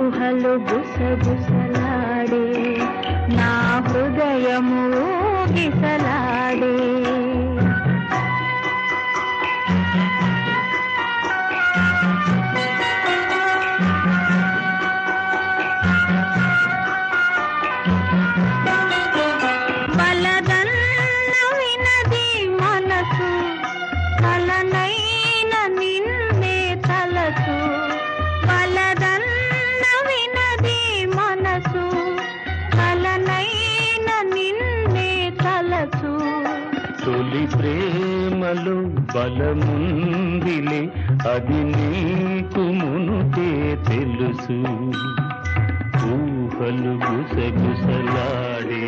ఊహలు గుసగుసలాడే నా హృదయము గిసలాడే బలదన్న వినది మనసు కలనైన నిన్నే తలసు బలదన్న వినది మనసు కలనైన నిన్నే తలసు తొలి ప్రేమలో బలముందిలే అది నీకు మునుపే తెలుసు ఊహలు గుసగుసలాడే